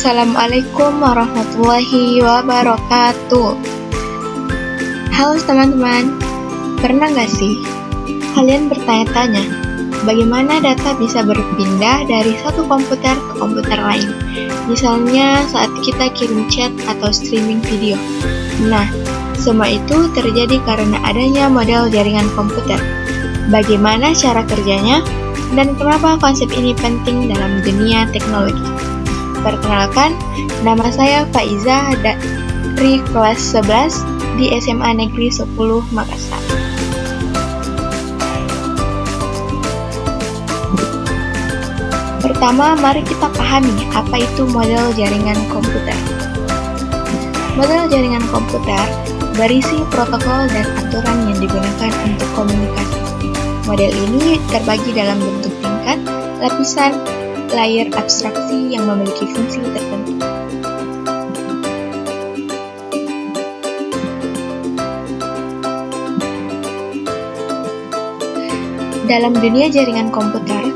Assalamualaikum warahmatullahi wabarakatuh. Halo teman-teman, pernah nggak sih kalian bertanya-tanya bagaimana data bisa berpindah dari satu komputer ke komputer lain? Misalnya saat kita kirim chat atau streaming video. Nah, semua itu terjadi karena adanya model jaringan komputer. Bagaimana cara kerjanya? Dan kenapa konsep ini penting dalam dunia teknologi? Perkenalkan, nama saya Faiza dari kelas 11 di SMA Negeri 10 Makassar. Pertama, mari kita pahami apa itu model jaringan komputer. Model jaringan komputer berisi protokol dan aturan yang digunakan untuk komunikasi. Model ini terbagi dalam bentuk tingkat, lapisan, layer abstraksi yang memiliki fungsi tertentu. Dalam dunia jaringan komputer,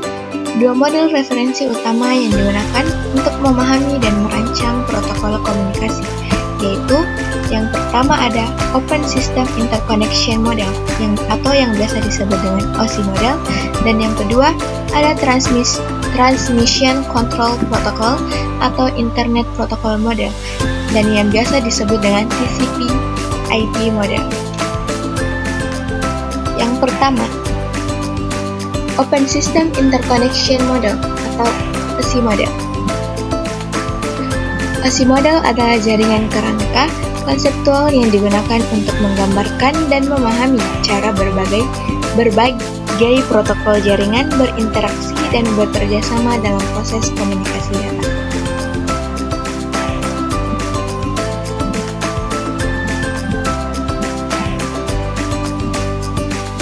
dua model referensi utama yang digunakan untuk memahami dan merancang protokol komunikasi, yaitu yang pertama ada Open System Interconnection Model atau yang biasa disebut dengan OSI model, dan yang kedua ada Transmission Control Protocol atau Internet Protocol Model, dan yang biasa disebut dengan TCP/IP model. Yang pertama, Open System Interconnection Model atau OSI model. OSI model adalah jaringan kerangka konseptual yang digunakan untuk menggambarkan dan memahami cara berbagai protokol jaringan berinteraksi dan bekerja sama dalam proses komunikasi data.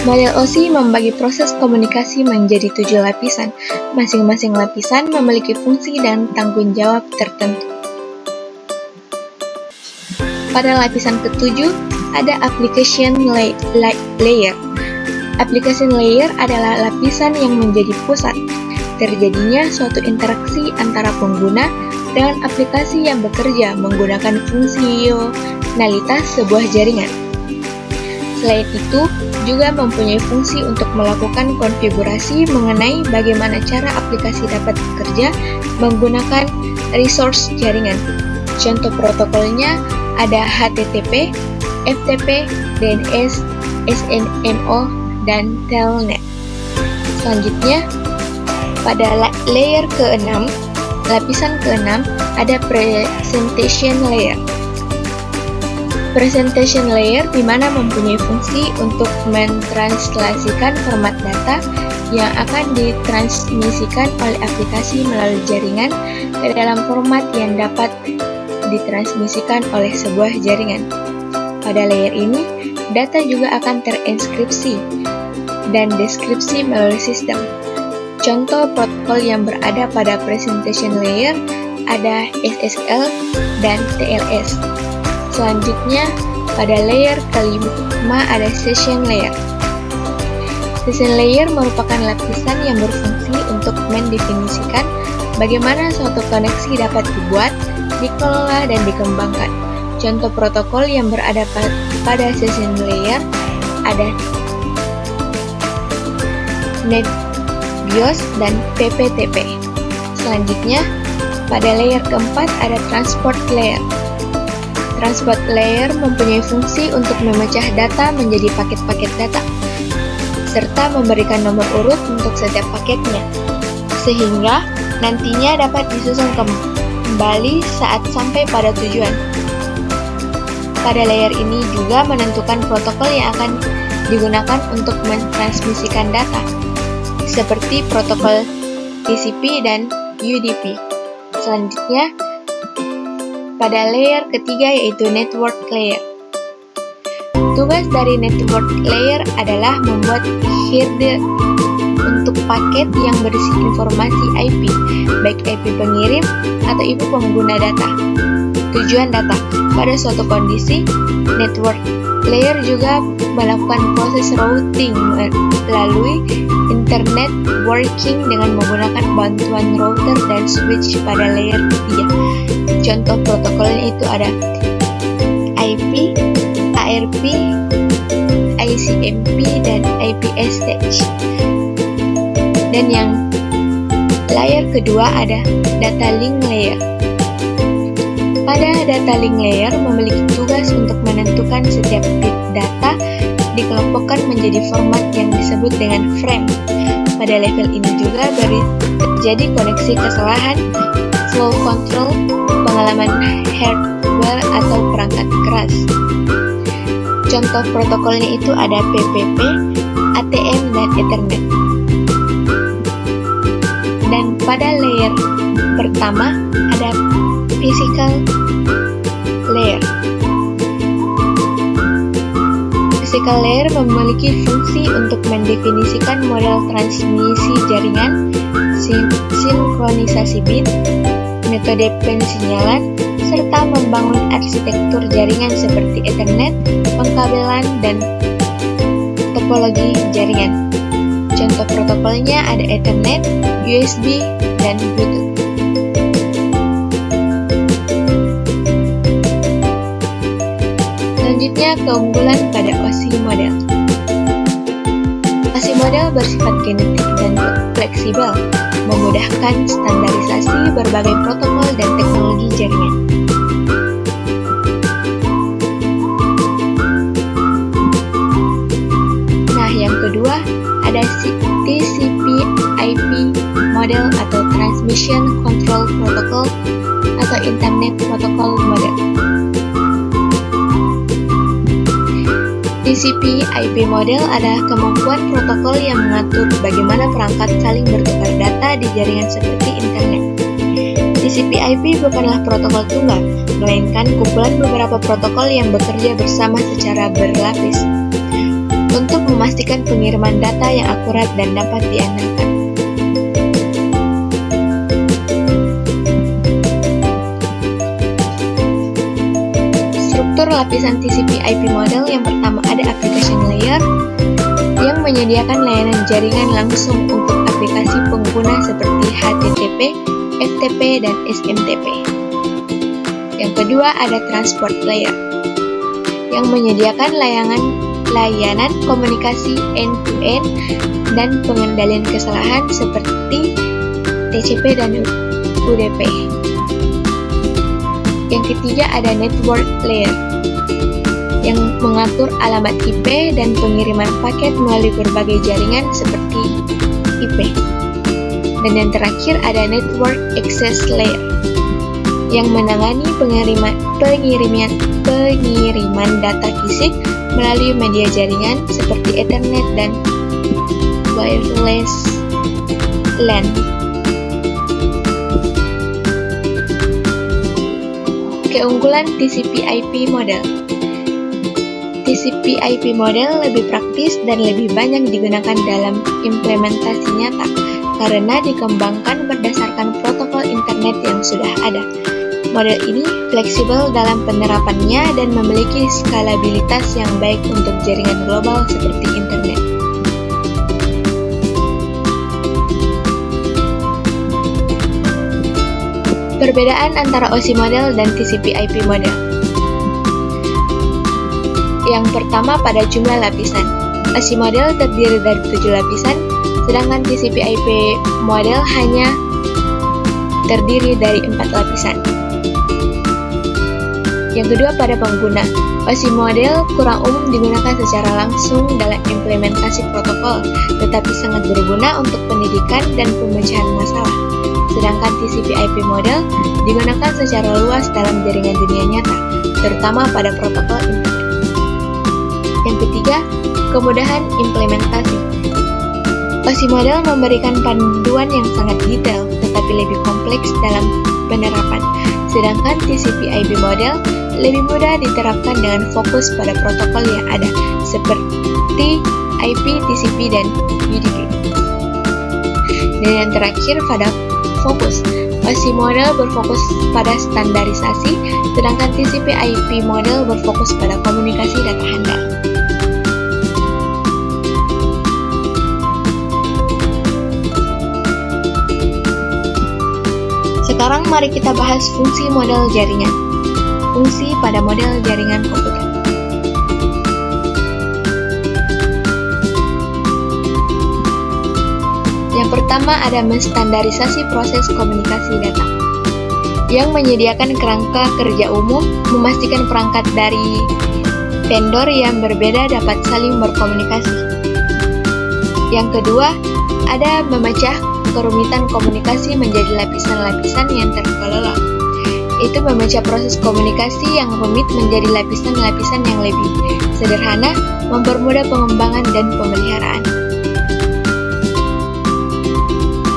Model OSI membagi proses komunikasi menjadi 7 lapisan. Masing-masing lapisan memiliki fungsi dan tanggung jawab tertentu. Pada lapisan ke-7 ada Application Layer. Application Layer adalah lapisan yang menjadi pusat terjadinya suatu interaksi antara pengguna dengan aplikasi yang bekerja menggunakan fungsionalitas sebuah jaringan. Selain itu, juga mempunyai fungsi untuk melakukan konfigurasi mengenai bagaimana cara aplikasi dapat bekerja menggunakan resource jaringan. Contoh protokolnya ada HTTP, FTP, DNS, SNMO, dan Telnet. Selanjutnya, pada layer ke-6, lapisan ke-6, ada Presentation Layer. Presentation Layer di mana mempunyai fungsi untuk mentranslasikan format data yang akan ditransmisikan oleh aplikasi melalui jaringan ke dalam format yang dapat ditransmisikan oleh sebuah jaringan. Pada layer ini, data juga akan terinskripsi dan deskripsi melalui sistem. Contoh protokol yang berada pada presentation layer ada SSL dan TLS. Selanjutnya, pada layer ke-5 ada session layer. Session layer merupakan lapisan yang berfungsi untuk mendefinisikan bagaimana suatu koneksi dapat dibuat, dikelola, dan dikembangkan. Contoh protokol yang berada pada session layer ada NetBIOS dan PPTP. Selanjutnya, pada layer keempat ada Transport Layer. Transport Layer mempunyai fungsi untuk memecah data menjadi paket-paket data, serta memberikan nomor urut untuk setiap paketnya, sehingga nantinya dapat disusun kembali saat sampai pada tujuan. Pada layer ini juga menentukan protokol yang akan digunakan untuk mentransmisikan data, seperti protokol TCP dan UDP. Selanjutnya, pada layer ketiga yaitu Network Layer. Tugas dari Network Layer adalah membuat header untuk paket yang berisi informasi IP, baik IP pengirim atau IP pengguna data. Tujuan data pada suatu kondisi Network layer juga melakukan proses routing melalui internet working dengan menggunakan bantuan router dan switch pada layer ketiga. Contoh protokolnya itu ada IP, ARP, ICMP, dan IPstage. Dan yang layer kedua ada data link layer. Pada data link layer memiliki tugas untuk menentukan setiap bit data dikelompokkan menjadi format yang disebut dengan frame. Pada level ini juga terjadi koneksi kesalahan, flow control, pengalaman hardware atau perangkat keras. Contoh protokolnya itu ada PPP, ATM, dan Ethernet. Dan pada layer pertama ada physical layer. Physical layer memiliki fungsi untuk mendefinisikan model transmisi jaringan, sinkronisasi bit, metode pensinyalan, serta membangun arsitektur jaringan seperti Ethernet, pengkabelan, dan topologi jaringan. Contoh protokolnya ada Ethernet, USB, dan Bluetooth. Selanjutnya, keunggulan pada OSI model. OSI model bersifat genetik dan fleksibel, memudahkan standarisasi berbagai protokol dan teknologi jaringan. Nah, yang kedua ada TCP/IP model atau Transmission Control Protocol atau Internet Protocol Model. TCP/IP model adalah kemampuan protokol yang mengatur bagaimana perangkat saling bertukar data di jaringan seperti internet. TCP/IP bukanlah protokol tunggal, melainkan kumpulan beberapa protokol yang bekerja bersama secara berlapis untuk memastikan pengiriman data yang akurat dan dapat diandalkan. Struktur lapisan TCP/IP model yang pertama ada application layer yang menyediakan layanan jaringan langsung untuk aplikasi pengguna seperti HTTP, FTP, dan SMTP. Yang kedua ada transport layer yang menyediakan layanan komunikasi end-to-end dan pengendalian kesalahan seperti TCP dan UDP. Yang ketiga ada network layer yang mengatur alamat IP dan pengiriman paket melalui berbagai jaringan seperti IP. Dan yang terakhir ada network access layer yang menangani pengiriman data fisik melalui media jaringan seperti Ethernet dan wireless LAN. Keunggulan TCP/IP model. TCP/IP model lebih praktis dan lebih banyak digunakan dalam implementasi nyata karena dikembangkan berdasarkan protokol internet yang sudah ada. Model ini fleksibel dalam penerapannya dan memiliki skalabilitas yang baik untuk jaringan global seperti internet. Perbedaan antara OSI model dan TCP/IP model. Yang pertama pada jumlah lapisan. OSI model terdiri dari 7 lapisan, sedangkan TCP/IP model hanya terdiri dari 4 lapisan. Yang kedua pada pengguna. OSI model kurang umum digunakan secara langsung dalam implementasi protokol, tetapi sangat berguna untuk pendidikan dan pemecahan masalah. Sedangkan TCP/IP model digunakan secara luas dalam jaringan dunia nyata, terutama pada protokol internet. Yang ketiga, kemudahan implementasi. OSI model memberikan panduan yang sangat detail, tetapi lebih kompleks dalam penerapan. Sedangkan TCP/IP model lebih mudah diterapkan dengan fokus pada protokol yang ada, seperti IP, TCP, dan UDP. Dan yang terakhir pada fokus. OSI model berfokus pada standarisasi, sedangkan TCP/IP model berfokus pada komunikasi data handal. Sekarang mari kita bahas fungsi model jaringan. Fungsi pada model jaringan komputer. Yang pertama ada menstandarisasi proses komunikasi data, yang menyediakan kerangka kerja umum, memastikan perangkat dari vendor yang berbeda dapat saling berkomunikasi. Yang kedua, ada memecah kerumitan komunikasi menjadi lapisan-lapisan yang terkelola. Itu memecah proses komunikasi yang rumit menjadi lapisan-lapisan yang lebih sederhana, mempermudah pengembangan dan pemeliharaan.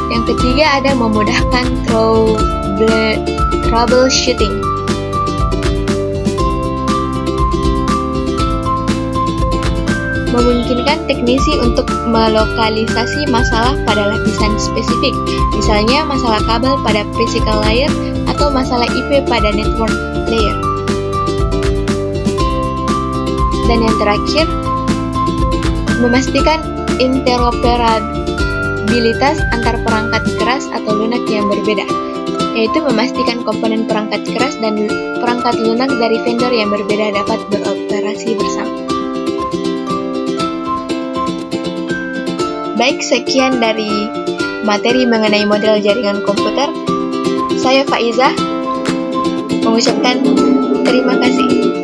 Yang ketiga ada memudahkan troubleshooting. Memungkinkan teknisi untuk melokalisasi masalah pada lapisan spesifik, misalnya masalah kabel pada physical layer atau masalah IP pada network layer. Dan yang terakhir, memastikan interoperabilitas antar perangkat keras atau lunak yang berbeda, yaitu memastikan komponen perangkat keras dan perangkat lunak dari vendor yang berbeda dapat beroperasi bersama. Baik, sekian dari materi mengenai model jaringan komputer. Saya Faiza mengucapkan terima kasih.